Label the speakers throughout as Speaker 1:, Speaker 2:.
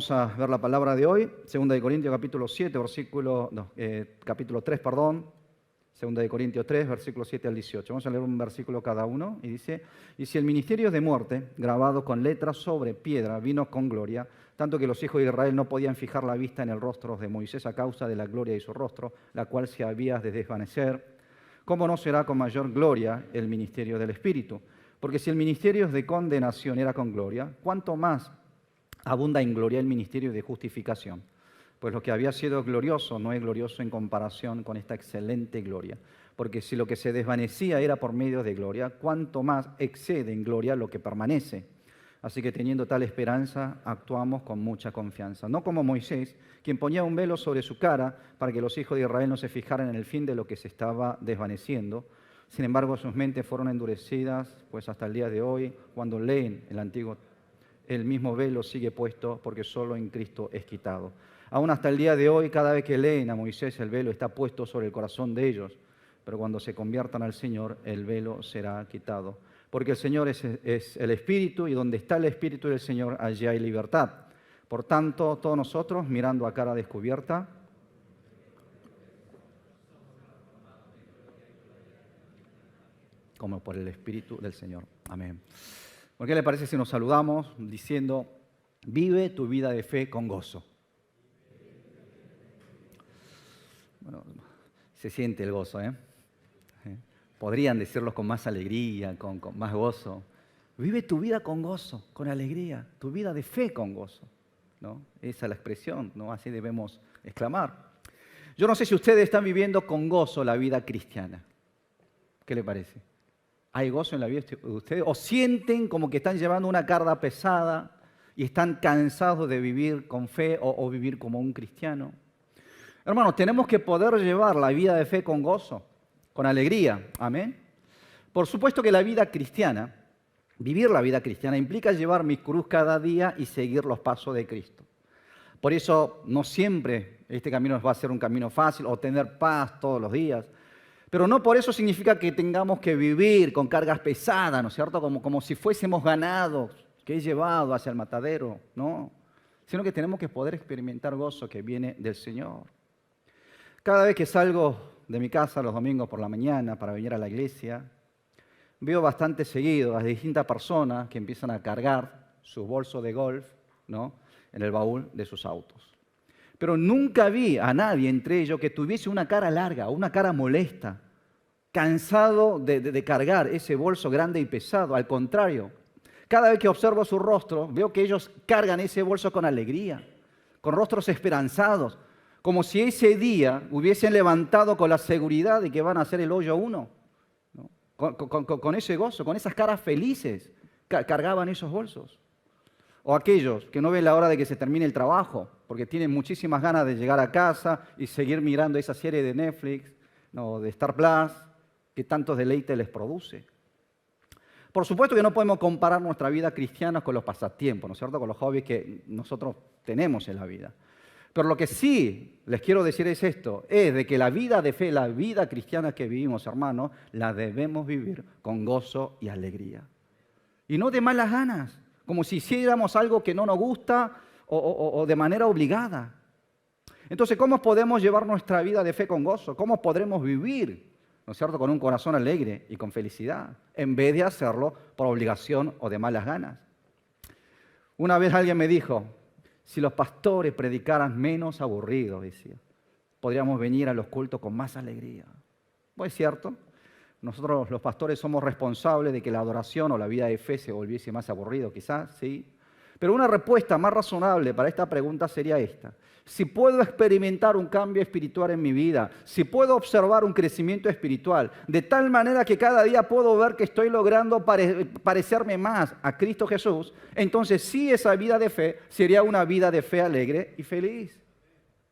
Speaker 1: Vamos a ver la palabra de hoy, 2 Corintios capítulo 7, capítulo 3, perdón. 2 Corintios 3, versículos 7 al 18. Vamos a leer un versículo cada uno y dice: y si el ministerio de muerte, grabado con letras sobre piedra, vino con gloria, tanto que los hijos de Israel no podían fijar la vista en el rostro de Moisés a causa de la gloria de su rostro, la cual se había de desvanecer, ¿cómo no será con mayor gloria el ministerio del Espíritu? Porque si el ministerio de condenación era con gloria, ¿cuánto más abunda en gloria el ministerio de justificación? Pues lo que había sido glorioso no es glorioso en comparación con esta excelente gloria. Porque si lo que se desvanecía era por medio de gloria, cuánto más excede en gloria lo que permanece. Así que teniendo tal esperanza, actuamos con mucha confianza. No como Moisés, quien ponía un velo sobre su cara para que los hijos de Israel no se fijaran en el fin de lo que se estaba desvaneciendo. Sin embargo, sus mentes fueron endurecidas, pues hasta el día de hoy, cuando leen el mismo velo sigue puesto, porque solo en Cristo es quitado. Aún hasta el día de hoy, cada vez que leen a Moisés, el velo está puesto sobre el corazón de ellos, pero cuando se conviertan al Señor, el velo será quitado. Porque el Señor es el Espíritu, y donde está el Espíritu del Señor, allí hay libertad. Por tanto, todos nosotros, mirando a cara descubierta, como por el Espíritu del Señor. Amén. ¿Por qué le parece si nos saludamos diciendo: vive tu vida de fe con gozo? Bueno, se siente el gozo, ¿eh? Podrían decirlo con más alegría, con más gozo. Vive tu vida con gozo, con alegría, tu vida de fe con gozo, ¿no? Esa es la expresión, ¿no? Así debemos exclamar. Yo no sé si ustedes están viviendo con gozo la vida cristiana. ¿Qué le parece? ¿Hay gozo en la vida de ustedes? ¿O sienten como que están llevando una carga pesada y están cansados de vivir con fe o vivir como un cristiano? Hermanos, tenemos que poder llevar la vida de fe con gozo, con alegría. Amén. Por supuesto que la vida cristiana, vivir la vida cristiana, implica llevar mi cruz cada día y seguir los pasos de Cristo. Por eso no siempre este camino va a ser un camino fácil o tener paz todos los días. Pero no por eso significa que tengamos que vivir con cargas pesadas, ¿no es cierto? Como si fuésemos ganados, que he llevado hacia el matadero, no. Sino que tenemos que poder experimentar gozo que viene del Señor. Cada vez que salgo de mi casa los domingos por la mañana para venir a la iglesia, veo bastante seguido a distintas personas que empiezan a cargar sus bolsos de golf, ¿no?, en el baúl de sus autos. Pero nunca vi a nadie entre ellos que tuviese una cara larga, una cara molesta, cansado de cargar ese bolso grande y pesado. Al contrario, cada vez que observo su rostro, veo que ellos cargan ese bolso con alegría, con rostros esperanzados, como si ese día hubiesen levantado con la seguridad de que van a hacer el hoyo uno, ¿no? Con ese gozo, con esas caras felices, cargaban esos bolsos. O aquellos que no ven la hora de que se termine el trabajo, porque tienen muchísimas ganas de llegar a casa y seguir mirando esa serie de Netflix, no, de Star Plus, que tantos deleites les produce. Por supuesto que no podemos comparar nuestra vida cristiana con los pasatiempos, ¿no es cierto?, con los hobbies que nosotros tenemos en la vida. Pero lo que sí les quiero decir es esto, es de que la vida de fe, la vida cristiana que vivimos, hermanos, la debemos vivir con gozo y alegría. Y no de malas ganas, como si hiciéramos algo que no nos gusta o de manera obligada. Entonces, ¿cómo podemos llevar nuestra vida de fe con gozo? ¿Cómo podremos vivir, ¿no es cierto?, con un corazón alegre y con felicidad, en vez de hacerlo por obligación o de malas ganas? Una vez alguien me dijo: si los pastores predicaran menos aburridos, decía, podríamos venir a los cultos con más alegría. Pues es cierto, nosotros los pastores somos responsables de que la adoración o la vida de fe se volviese más aburrido, quizás, sí. Pero una respuesta más razonable para esta pregunta sería esta: si puedo experimentar un cambio espiritual en mi vida, si puedo observar un crecimiento espiritual, de tal manera que cada día puedo ver que estoy logrando parecerme más a Cristo Jesús, entonces sí, esa vida de fe sería una vida de fe alegre y feliz.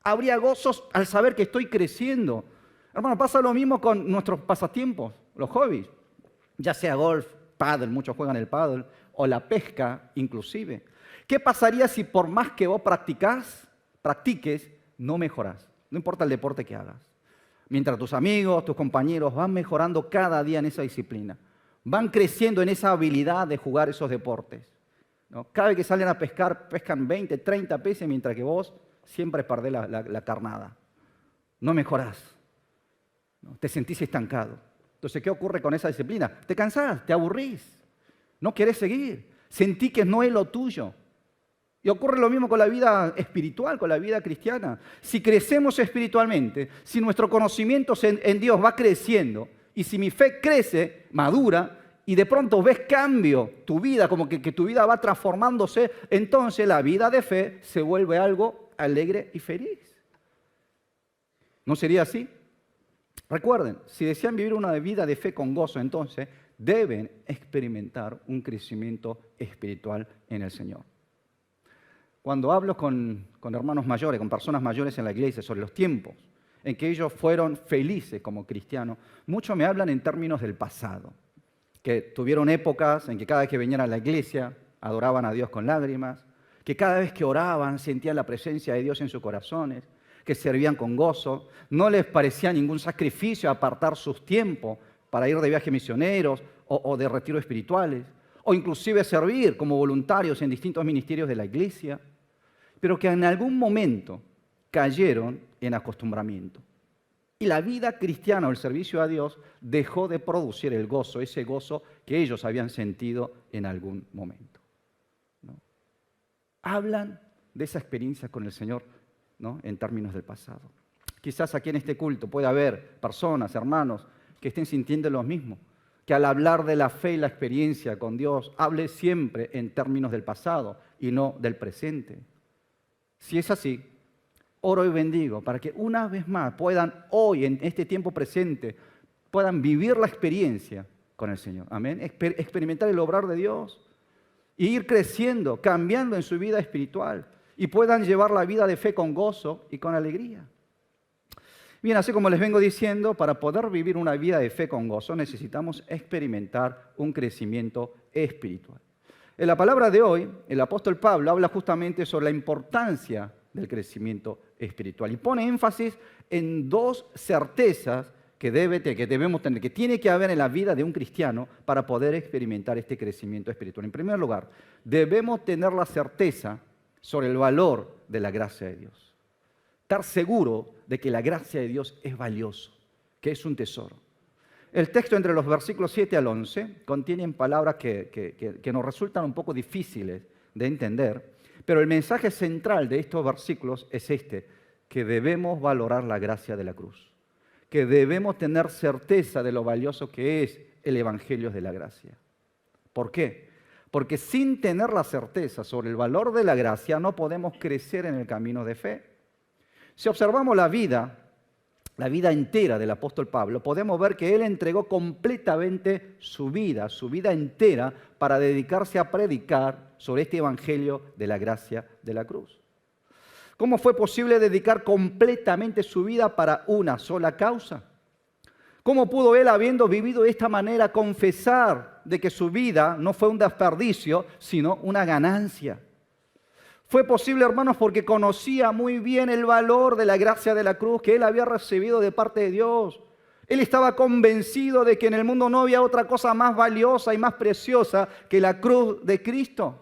Speaker 1: Habría gozos al saber que estoy creciendo. Hermano, pasa lo mismo con nuestros pasatiempos, los hobbies, ya sea golf, pádel, muchos juegan el pádel, o la pesca inclusive. ¿Qué pasaría si por más que vos practiques, no mejoras? No importa el deporte que hagas. Mientras tus amigos, tus compañeros van mejorando cada día en esa disciplina, van creciendo en esa habilidad de jugar esos deportes. ¿no? Cada vez que salen a pescar, pescan 20, 30 peces, mientras que vos siempre perdés la carnada. No mejorás, ¿no? Te sentís estancado. Entonces, ¿qué ocurre con esa disciplina? Te cansás, te aburrís, no querés seguir, sentí que no es lo tuyo. Y ocurre lo mismo con la vida espiritual, con la vida cristiana. Si crecemos espiritualmente, si nuestro conocimiento en Dios va creciendo, y si mi fe crece, madura, y de pronto ves cambio, tu vida, como que tu vida va transformándose, entonces la vida de fe se vuelve algo alegre y feliz. ¿No sería así? Recuerden, si desean vivir una vida de fe con gozo, entonces deben experimentar un crecimiento espiritual en el Señor. Cuando hablo con hermanos mayores, con personas mayores en la iglesia sobre los tiempos en que ellos fueron felices como cristianos, muchos me hablan en términos del pasado, que tuvieron épocas en que cada vez que venían a la iglesia adoraban a Dios con lágrimas, que cada vez que oraban sentían la presencia de Dios en sus corazones, que servían con gozo, no les parecía ningún sacrificio apartar sus tiempos para ir de viajes misioneros o de retiros espirituales, o inclusive servir como voluntarios en distintos ministerios de la iglesia, pero que en algún momento cayeron en acostumbramiento. Y la vida cristiana o el servicio a Dios dejó de producir el gozo, ese gozo que ellos habían sentido en algún momento, ¿no? Hablan de esa experiencia con el Señor, ¿no? En términos del pasado. Quizás aquí en este culto puede haber personas, hermanos, que estén sintiendo lo mismo, que al hablar de la fe y la experiencia con Dios, hable siempre en términos del pasado y no del presente. Si es así, oro y bendigo para que una vez más puedan hoy, en este tiempo presente, puedan vivir la experiencia con el Señor. Amén. Experimentar el obrar de Dios e ir creciendo, cambiando en su vida espiritual y puedan llevar la vida de fe con gozo y con alegría. Bien, así como les vengo diciendo, para poder vivir una vida de fe con gozo necesitamos experimentar un crecimiento espiritual. En la palabra de hoy, el apóstol Pablo habla justamente sobre la importancia del crecimiento espiritual y pone énfasis en dos certezas que debemos tener, que tiene que haber en la vida de un cristiano para poder experimentar este crecimiento espiritual. En primer lugar, debemos tener la certeza sobre el valor de la gracia de Dios. Estar seguro de que la gracia de Dios es valioso, que es un tesoro. El texto entre los versículos 7 al 11 contienen palabras que nos resultan un poco difíciles de entender, pero el mensaje central de estos versículos es este, que debemos valorar la gracia de la cruz, que debemos tener certeza de lo valioso que es el Evangelio de la gracia. ¿Por qué? Porque sin tener la certeza sobre el valor de la gracia no podemos crecer en el camino de fe. Si observamos la vida entera del apóstol Pablo, podemos ver que él entregó completamente su vida entera para dedicarse a predicar sobre este evangelio de la gracia de la cruz. ¿Cómo fue posible dedicar completamente su vida para una sola causa? ¿Cómo pudo él, habiendo vivido de esta manera, confesar de que su vida no fue un desperdicio, sino una ganancia? Fue posible, hermanos, porque conocía muy bien el valor de la gracia de la cruz que él había recibido de parte de Dios. Él estaba convencido de que en el mundo no había otra cosa más valiosa y más preciosa que la cruz de Cristo.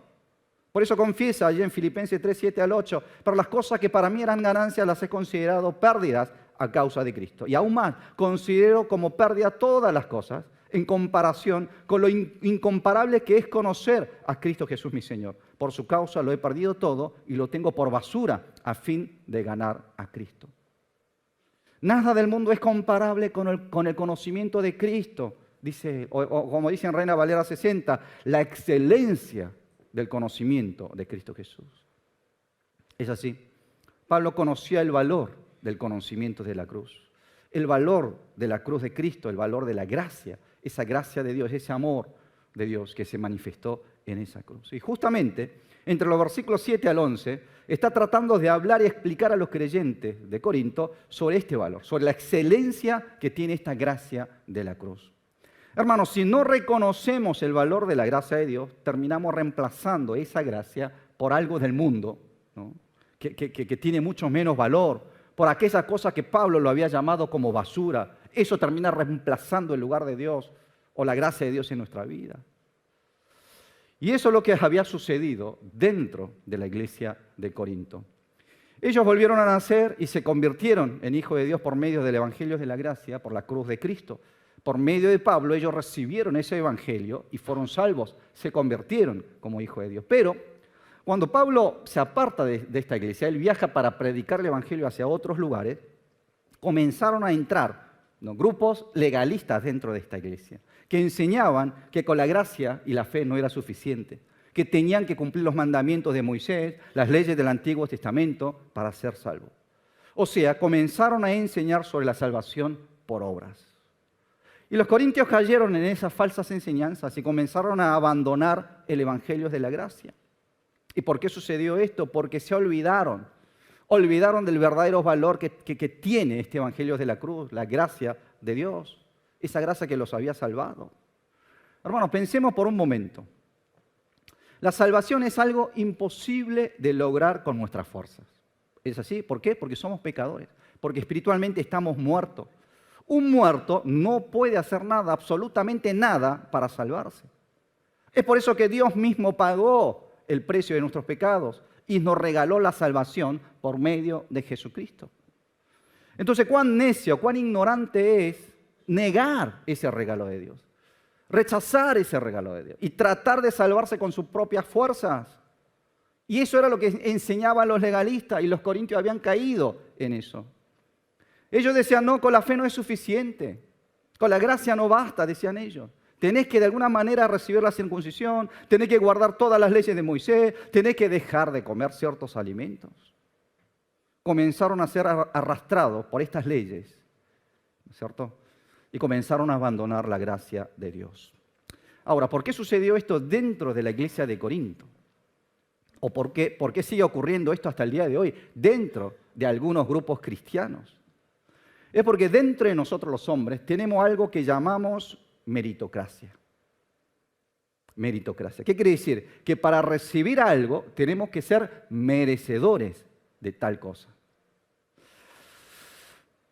Speaker 1: Por eso confiesa allí en Filipenses 3, 7 al 8, pero las cosas que para mí eran ganancias las he considerado pérdidas a causa de Cristo. Y aún más, considero como pérdida todas las cosas en comparación con lo incomparable que es conocer a Cristo Jesús mi Señor. Por su causa lo he perdido todo y lo tengo por basura a fin de ganar a Cristo. Nada del mundo es comparable con el conocimiento de Cristo, dice, o como dice en Reina Valera 60, la excelencia del conocimiento de Cristo Jesús. Es así. Pablo conocía el valor del conocimiento de la cruz, el valor de la cruz de Cristo, el valor de la gracia, esa gracia de Dios, ese amor de Dios que se manifestó en esa cruz. Y justamente, entre los versículos 7 al 11, está tratando de hablar y explicar a los creyentes de Corinto sobre este valor, sobre la excelencia que tiene esta gracia de la cruz. Hermanos, si no reconocemos el valor de la gracia de Dios, terminamos reemplazando esa gracia por algo del mundo, ¿no? que tiene mucho menos valor, por aquella cosa que Pablo lo había llamado como basura. Eso termina reemplazando el lugar de Dios o la gracia de Dios en nuestra vida. Y eso es lo que había sucedido dentro de la iglesia de Corinto. Ellos volvieron a nacer y se convirtieron en hijos de Dios por medio del Evangelio de la Gracia, por la cruz de Cristo. Por medio de Pablo ellos recibieron ese Evangelio y fueron salvos, se convirtieron como hijos de Dios. Pero cuando Pablo se aparta de esta iglesia, él viaja para predicar el Evangelio hacia otros lugares, comenzaron a entrar grupos legalistas dentro de esta iglesia, que enseñaban que con la gracia y la fe no era suficiente, que tenían que cumplir los mandamientos de Moisés, las leyes del Antiguo Testamento para ser salvos. O sea, comenzaron a enseñar sobre la salvación por obras. Y los corintios cayeron en esas falsas enseñanzas y comenzaron a abandonar el Evangelio de la gracia. ¿Y por qué sucedió esto? Porque se olvidaron del verdadero valor que tiene este Evangelio de la cruz, la gracia de Dios, esa gracia que los había salvado. Hermanos, pensemos por un momento. La salvación es algo imposible de lograr con nuestras fuerzas. ¿Es así? ¿Por qué? Porque somos pecadores, porque espiritualmente estamos muertos. Un muerto no puede hacer nada, absolutamente nada, para salvarse. Es por eso que Dios mismo pagó el precio de nuestros pecados y nos regaló la salvación por medio de Jesucristo. Entonces, cuán necio, cuán ignorante es negar ese regalo de Dios, rechazar ese regalo de Dios y tratar de salvarse con sus propias fuerzas. Y eso era lo que enseñaban los legalistas y los corintios habían caído en eso. Ellos decían, no, con la fe no es suficiente, con la gracia no basta, decían ellos. Tenés que de alguna manera recibir la circuncisión, tenés que guardar todas las leyes de Moisés, tenés que dejar de comer ciertos alimentos. Comenzaron a ser arrastrados por estas leyes, ¿no es cierto? Y comenzaron a abandonar la gracia de Dios. Ahora, ¿por qué sucedió esto dentro de la iglesia de Corinto? ¿O por qué sigue ocurriendo esto hasta el día de hoy dentro de algunos grupos cristianos? Es porque dentro de nosotros los hombres tenemos algo que llamamos meritocracia. Meritocracia. ¿Qué quiere decir? Que para recibir algo tenemos que ser merecedores de tal cosa.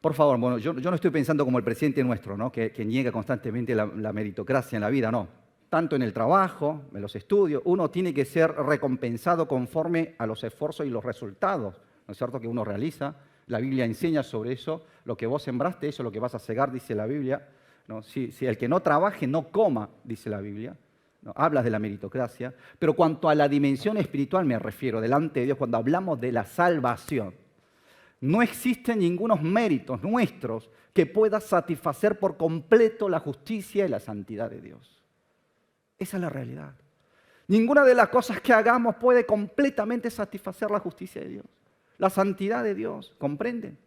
Speaker 1: Por favor, bueno, yo no estoy pensando como el presidente nuestro, ¿no? que niega constantemente la meritocracia en la vida, no. Tanto en el trabajo, en los estudios, uno tiene que ser recompensado conforme a los esfuerzos y los resultados, ¿no es cierto?, que uno realiza. La Biblia enseña sobre eso, lo que vos sembraste, eso es lo que vas a cegar, dice la Biblia. ¿No? Si el que no trabaje, no coma, dice la Biblia. ¿No? Hablas de la meritocracia. Pero cuanto a la dimensión espiritual me refiero, delante de Dios, cuando hablamos de la salvación, no existen ningunos méritos nuestros que pueda satisfacer por completo la justicia y la santidad de Dios. Esa es la realidad. Ninguna de las cosas que hagamos puede completamente satisfacer la justicia de Dios, la santidad de Dios, ¿comprenden?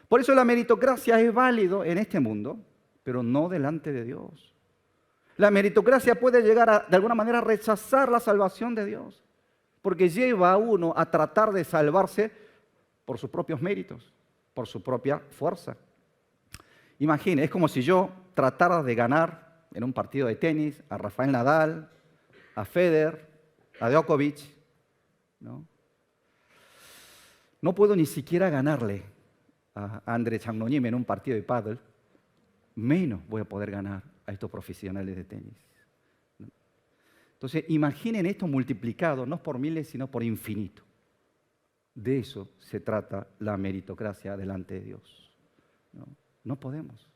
Speaker 1: Por eso la meritocracia es válido en este mundo, pero no delante de Dios. La meritocracia puede llegar de alguna manera a rechazar la salvación de Dios, porque lleva a uno a tratar de salvarse por sus propios méritos, por su propia fuerza. Imagine, es como si yo tratara de ganar en un partido de tenis a Rafael Nadal, a Federer, a Djokovic, ¿no? No puedo ni siquiera ganarle a André Chagnonime en un partido de pádel, menos voy a poder ganar a estos profesionales de tenis. Entonces, imaginen esto multiplicado, no por miles, sino por infinito. De eso se trata la meritocracia delante de Dios. No podemos.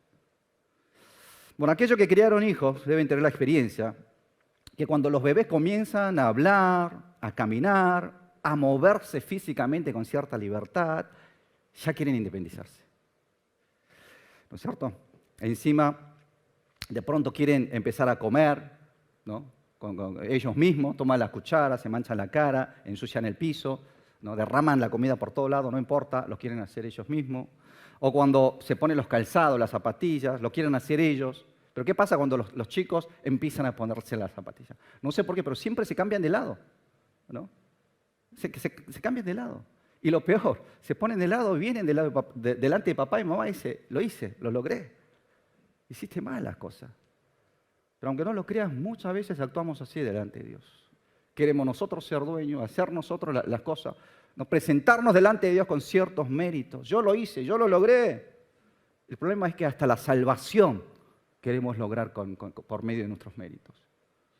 Speaker 1: Bueno, aquellos que criaron hijos deben tener la experiencia que cuando los bebés comienzan a hablar, a caminar, a moverse físicamente con cierta libertad, ya quieren independizarse. ¿No es cierto? Encima, de pronto quieren empezar a comer, ¿no? Con ellos mismos, toman las cucharas, se manchan la cara, ensucian el piso, ¿no? Derraman la comida por todo lado, no importa, lo quieren hacer ellos mismos. O cuando se ponen los calzados, las zapatillas, lo quieren hacer ellos. Pero ¿qué pasa cuando los chicos empiezan a ponerse las zapatillas? No sé por qué, pero siempre se cambian de lado, ¿no? Se cambian de lado. Y lo peor, se ponen de lado y vienen delante de papá y mamá y dicen, lo hice, lo logré. Hiciste mal las cosas. Pero aunque no lo creas, muchas veces actuamos así delante de Dios. Queremos nosotros ser dueños, hacer nosotros las cosas, presentarnos delante de Dios con ciertos méritos. Yo lo hice, yo lo logré. El problema es que hasta la salvación queremos lograr por medio de nuestros méritos.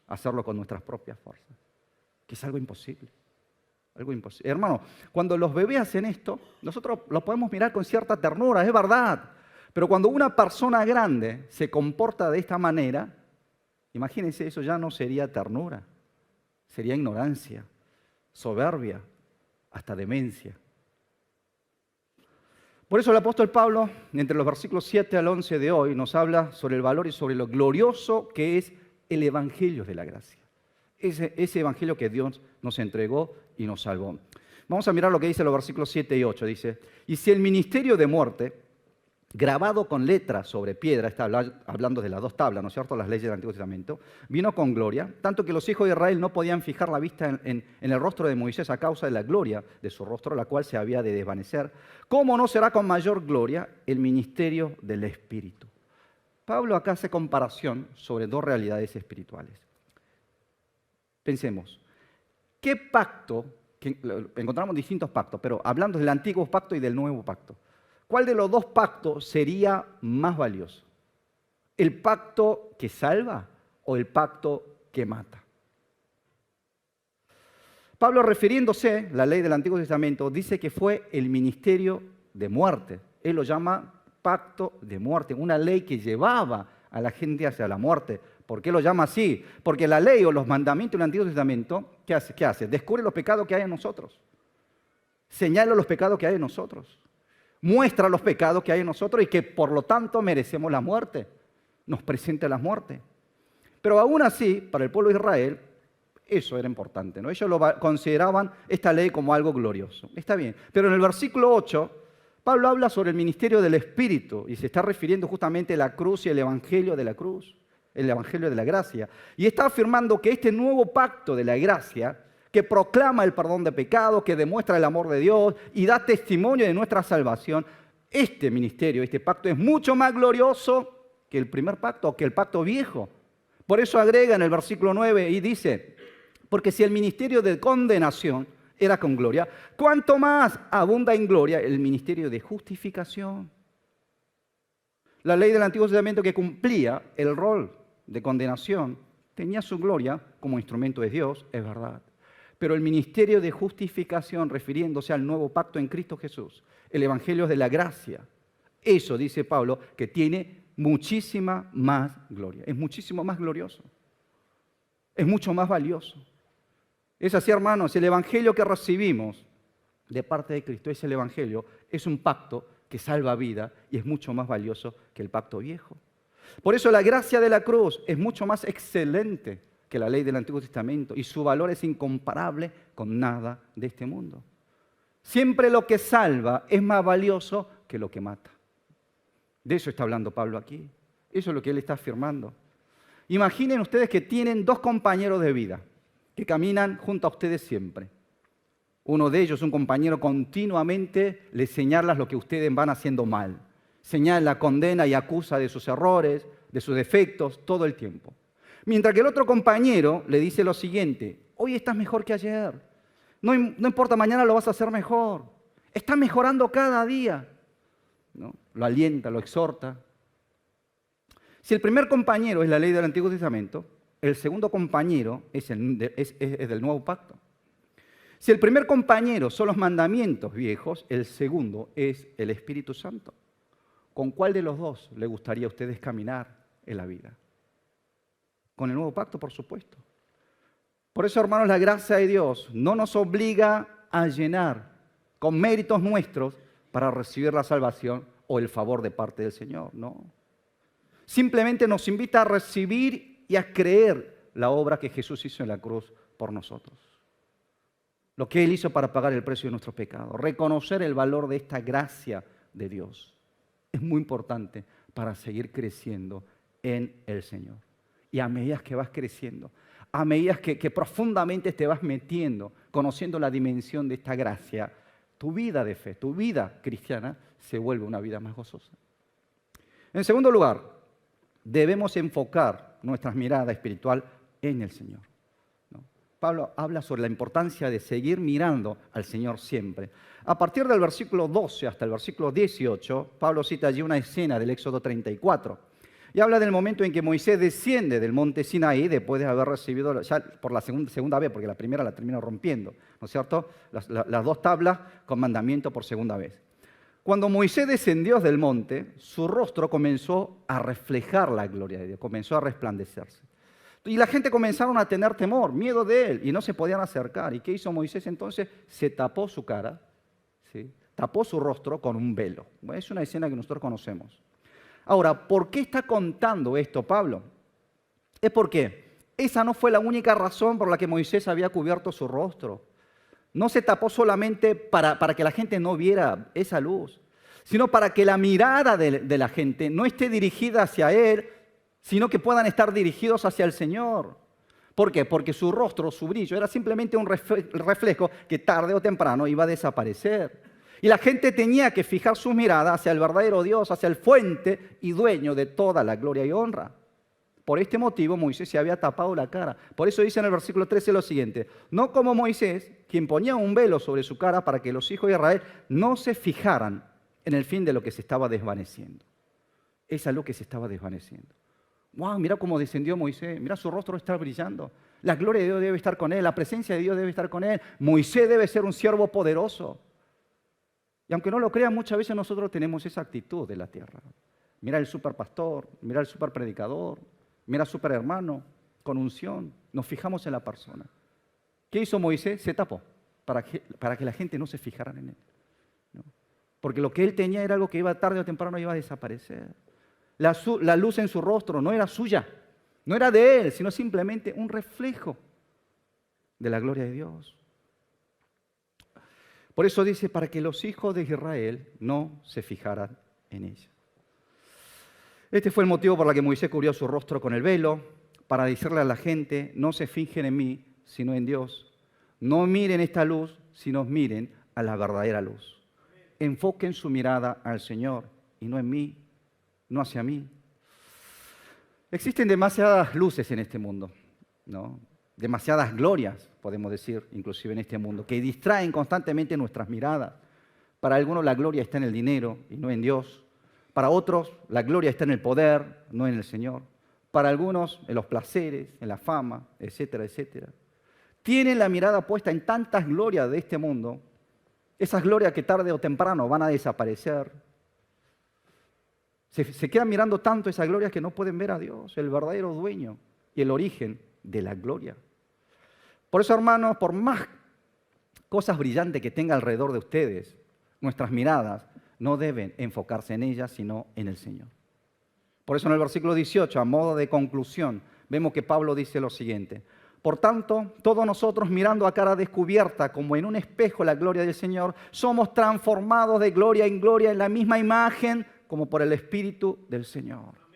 Speaker 1: hacerlo con nuestras propias fuerzas, que es algo imposible. Algo imposible. Hermano, cuando los bebés hacen esto, nosotros lo podemos mirar con cierta ternura, es verdad. Pero cuando una persona grande se comporta de esta manera, imagínense, eso ya no sería ternura, sería ignorancia, soberbia, hasta demencia. Por eso el apóstol Pablo, entre los versículos 7 al 11 de hoy, nos habla sobre el valor y sobre lo glorioso que es el evangelio de la gracia. Ese evangelio que Dios nos entregó y nos salvó. Vamos a mirar lo que dice los versículos 7 y 8. Dice, y si el ministerio de muerte, grabado con letras sobre piedra, está hablando de las dos tablas, ¿no es cierto?, las leyes del Antiguo Testamento, vino con gloria, tanto que los hijos de Israel no podían fijar la vista en el rostro de Moisés a causa de la gloria de su rostro, la cual se había de desvanecer. ¿Cómo no será con mayor gloria el ministerio del Espíritu? Pablo acá hace comparación sobre dos realidades espirituales. Pensemos, ¿qué pacto? Encontramos distintos pactos, pero hablando del antiguo pacto y del nuevo pacto. ¿Cuál de los dos pactos sería más valioso? ¿El pacto que salva o el pacto que mata? Pablo, refiriéndose a la ley del Antiguo Testamento, dice que fue el ministerio de muerte. Él lo llama pacto de muerte, una ley que llevaba a la gente hacia la muerte. ¿Por qué lo llama así? Porque la ley o los mandamientos del Antiguo Testamento, ¿qué hace? Descubre los pecados que hay en nosotros. Señala los pecados que hay en nosotros. Muestra los pecados que hay en nosotros y que por lo tanto merecemos la muerte. Nos presenta la muerte. Pero aún así, para el pueblo de Israel, eso era importante, ¿no? Ellos consideraban esta ley como algo glorioso. Está bien. Pero en el versículo 8, Pablo habla sobre el ministerio del Espíritu y se está refiriendo justamente a la cruz y el evangelio de la cruz, el evangelio de la gracia. Y está afirmando que este nuevo pacto de la gracia, que proclama el perdón de pecados, que demuestra el amor de Dios y da testimonio de nuestra salvación, este ministerio, este pacto es mucho más glorioso que el primer pacto, que el pacto viejo. Por eso agrega en el versículo 9 y dice, porque si el ministerio de condenación era con gloria, ¿cuánto más abunda en gloria el ministerio de justificación? La ley del Antiguo Testamento, que cumplía el rol de condenación, tenía su gloria como instrumento de Dios, es verdad. Pero el ministerio de justificación, refiriéndose al nuevo pacto en Cristo Jesús, el evangelio de la gracia, eso, dice Pablo, que tiene muchísima más gloria. Es muchísimo más glorioso. Es mucho más valioso. Es así, hermanos, el evangelio que recibimos de parte de Cristo, ese evangelio es un pacto que salva vida y es mucho más valioso que el pacto viejo. Por eso la gracia de la cruz es mucho más excelente que la ley del Antiguo Testamento y su valor es incomparable con nada de este mundo. Siempre lo que salva es más valioso que lo que mata. De eso está hablando Pablo aquí. Eso es lo que él está afirmando. Imaginen ustedes que tienen dos compañeros de vida que caminan junto a ustedes siempre. Uno de ellos, un compañero, continuamente les señala lo que ustedes van haciendo mal. Señala, condena y acusa de sus errores, de sus defectos, todo el tiempo. Mientras que el otro compañero le dice lo siguiente, hoy estás mejor que ayer. No importa, mañana lo vas a hacer mejor. Estás mejorando cada día. ¿No? Lo alienta, lo exhorta. Si el primer compañero es la ley del Antiguo Testamento, el segundo compañero es del Nuevo Pacto. Si el primer compañero son los mandamientos viejos, el segundo es el Espíritu Santo. ¿Con cuál de los dos le gustaría a ustedes caminar en la vida? Con el Nuevo Pacto, por supuesto. Por eso, hermanos, la gracia de Dios no nos obliga a llenar con méritos nuestros para recibir la salvación o el favor de parte del Señor, no. Simplemente nos invita a recibir y a creer la obra que Jesús hizo en la cruz por nosotros. Lo que Él hizo para pagar el precio de nuestros pecados. Reconocer el valor de esta gracia de Dios. Es muy importante para seguir creciendo en el Señor. Y a medida que vas creciendo, a medida que profundamente te vas metiendo, conociendo la dimensión de esta gracia, tu vida de fe, tu vida cristiana, se vuelve una vida más gozosa. En segundo lugar, debemos enfocar nuestra mirada espiritual en el Señor. ¿No? Pablo habla sobre la importancia de seguir mirando al Señor siempre. A partir del versículo 12 hasta el versículo 18, Pablo cita allí una escena del Éxodo 34. Y habla del momento en que Moisés desciende del monte Sinaí después de haber recibido, ya por la segunda vez, porque la primera la termina rompiendo, ¿no es cierto? Las dos tablas con mandamiento por segunda vez. Cuando Moisés descendió del monte, su rostro comenzó a reflejar la gloria de Dios, comenzó a resplandecerse. Y la gente comenzaron a tener temor, miedo de él, y no se podían acercar. ¿Y qué hizo Moisés entonces? Se tapó su cara, ¿sí? Tapó su rostro con un velo. Bueno, es una escena que nosotros conocemos. Ahora, ¿por qué está contando esto Pablo? Es porque esa no fue la única razón por la que Moisés había cubierto su rostro. No se tapó solamente para que la gente no viera esa luz, sino para que la mirada de la gente no esté dirigida hacia él, sino que puedan estar dirigidos hacia el Señor. ¿Por qué? Porque su rostro, su brillo, era simplemente un reflejo que tarde o temprano iba a desaparecer. Y la gente tenía que fijar su mirada hacia el verdadero Dios, hacia el fuente y dueño de toda la gloria y honra. Por este motivo Moisés se había tapado la cara. Por eso dice en el versículo 13 lo siguiente: no como Moisés, quien ponía un velo sobre su cara para que los hijos de Israel no se fijaran en el fin de lo que se estaba desvaneciendo. Esa luz que se estaba desvaneciendo. ¡Wow! Mira cómo descendió Moisés, mira su rostro está brillando. La gloria de Dios debe estar con él, la presencia de Dios debe estar con él. Moisés debe ser un siervo poderoso. Y aunque no lo crean, muchas veces nosotros tenemos esa actitud de la tierra. Mira el superpastor, mira el superpredicador, mira al superhermano con unción. Nos fijamos en la persona. ¿Qué hizo Moisés? Se tapó para que la gente no se fijara en él, ¿no? Porque lo que él tenía era algo que iba tarde o temprano iba a desaparecer. La luz en su rostro no era suya, no era de él, sino simplemente un reflejo de la gloria de Dios. Por eso dice, para que los hijos de Israel no se fijaran en ella. Este fue el motivo por el que Moisés cubrió su rostro con el velo, para decirle a la gente, no se fijen en mí, sino en Dios. No miren esta luz, sino miren a la verdadera luz. Enfoquen su mirada al Señor y no en mí, no hacia mí. Existen demasiadas luces en este mundo, ¿no? Demasiadas glorias, podemos decir, inclusive en este mundo, que distraen constantemente nuestras miradas. Para algunos la gloria está en el dinero y no en Dios. Para otros la gloria está en el poder, no en el Señor. Para algunos en los placeres, en la fama, etcétera, etcétera. Tienen la mirada puesta en tantas glorias de este mundo, esas glorias que tarde o temprano van a desaparecer. Se quedan mirando tanto esas glorias que no pueden ver a Dios, el verdadero dueño y el origen de la gloria. Por eso, hermanos, por más cosas brillantes que tenga alrededor de ustedes, nuestras miradas no deben enfocarse en ellas, sino en el Señor. Por eso en el versículo 18, a modo de conclusión, vemos que Pablo dice lo siguiente: por tanto, todos nosotros mirando a cara descubierta, como en un espejo la gloria del Señor, somos transformados de gloria en gloria en la misma imagen, como por el Espíritu del Señor.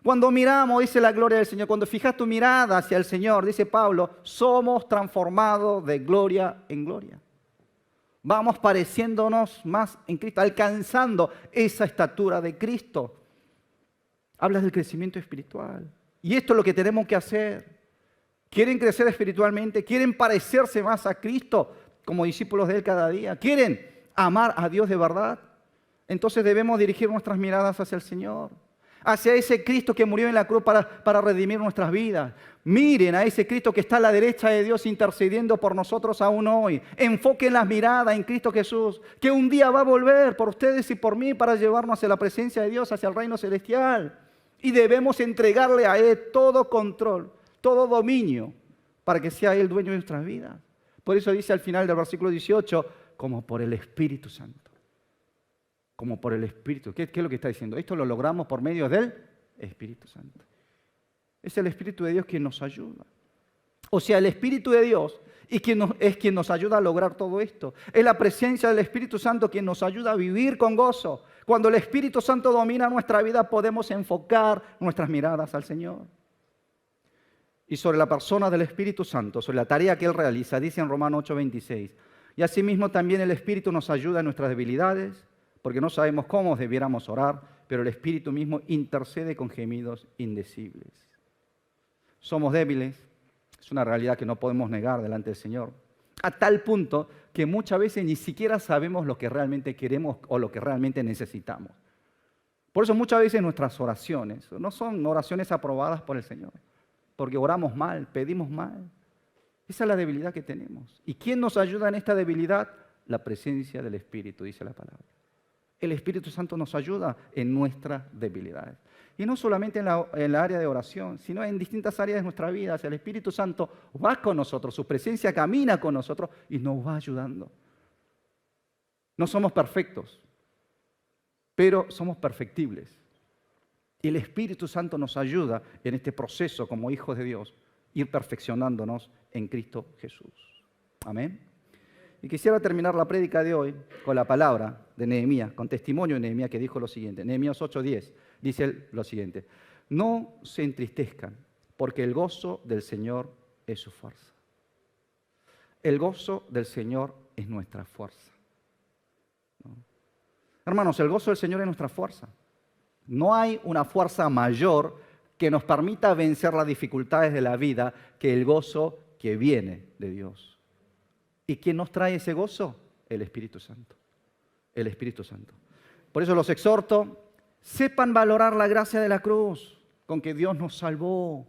Speaker 1: Cuando miramos, dice la gloria del Señor, cuando fijas tu mirada hacia el Señor, dice Pablo, somos transformados de gloria en gloria. Vamos pareciéndonos más en Cristo, alcanzando esa estatura de Cristo. Hablas del crecimiento espiritual. Y esto es lo que tenemos que hacer. ¿Quieren crecer espiritualmente? ¿Quieren parecerse más a Cristo como discípulos de Él cada día? ¿Quieren amar a Dios de verdad? Entonces debemos dirigir nuestras miradas hacia el Señor, hacia ese Cristo que murió en la cruz para redimir nuestras vidas. Miren a ese Cristo que está a la derecha de Dios intercediendo por nosotros aún hoy. Enfoquen las miradas en Cristo Jesús, que un día va a volver por ustedes y por mí para llevarnos hacia la presencia de Dios, hacia el reino celestial. Y debemos entregarle a Él todo control, todo dominio, para que sea Él dueño de nuestras vidas. Por eso dice al final del versículo 18, como por el Espíritu Santo. Como por el Espíritu. ¿Qué es lo que está diciendo? Esto lo logramos por medio del Espíritu Santo. Es el Espíritu de Dios quien nos ayuda. O sea, el Espíritu de Dios es quien nos ayuda a lograr todo esto. Es la presencia del Espíritu Santo quien nos ayuda a vivir con gozo. Cuando el Espíritu Santo domina nuestra vida, podemos enfocar nuestras miradas al Señor. Y sobre la persona del Espíritu Santo, sobre la tarea que Él realiza, dice en Romanos 8:26, y asimismo también el Espíritu nos ayuda en nuestras debilidades, porque no sabemos cómo debiéramos orar, pero el Espíritu mismo intercede con gemidos indecibles. Somos débiles, es una realidad que no podemos negar delante del Señor, a tal punto que muchas veces ni siquiera sabemos lo que realmente queremos o lo que realmente necesitamos. Por eso muchas veces nuestras oraciones no son oraciones aprobadas por el Señor, porque oramos mal, pedimos mal. Esa es la debilidad que tenemos. ¿Y quién nos ayuda en esta debilidad? La presencia del Espíritu, dice la palabra. El Espíritu Santo nos ayuda en nuestras debilidades. Y no solamente en la área de oración, sino en distintas áreas de nuestra vida. O sea, el Espíritu Santo va con nosotros, su presencia camina con nosotros y nos va ayudando. No somos perfectos, pero somos perfectibles. Y el Espíritu Santo nos ayuda en este proceso como hijos de Dios, ir perfeccionándonos en Cristo Jesús. Amén. Y quisiera terminar la prédica de hoy con la palabra de Nehemías, con testimonio de Nehemías que dijo lo siguiente. Nehemías 8:10 dice lo siguiente: no se entristezcan, porque el gozo del Señor es su fuerza. El gozo del Señor es nuestra fuerza. ¿No? Hermanos, el gozo del Señor es nuestra fuerza. No hay una fuerza mayor que nos permita vencer las dificultades de la vida que el gozo que viene de Dios. ¿Y quién nos trae ese gozo? El Espíritu Santo. El Espíritu Santo. Por eso los exhorto, sepan valorar la gracia de la cruz, con que Dios nos salvó,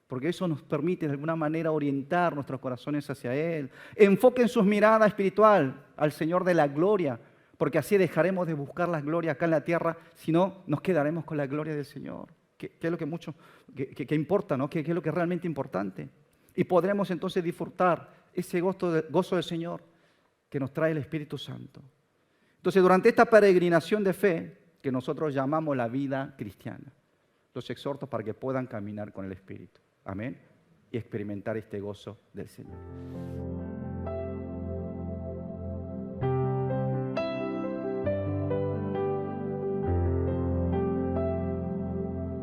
Speaker 1: porque eso nos permite de alguna manera orientar nuestros corazones hacia Él. Enfoquen sus miradas espiritual al Señor de la gloria, porque así dejaremos de buscar la gloria acá en la tierra, sino nos quedaremos con la gloria del Señor, que es lo que importa, ¿no? Que es lo que es realmente importante. Y podremos entonces disfrutar ese gozo del Señor que nos trae el Espíritu Santo. Entonces, durante esta peregrinación de fe que nosotros llamamos la vida cristiana, los exhorto para que puedan caminar con el Espíritu. Amén. Y experimentar este gozo del Señor.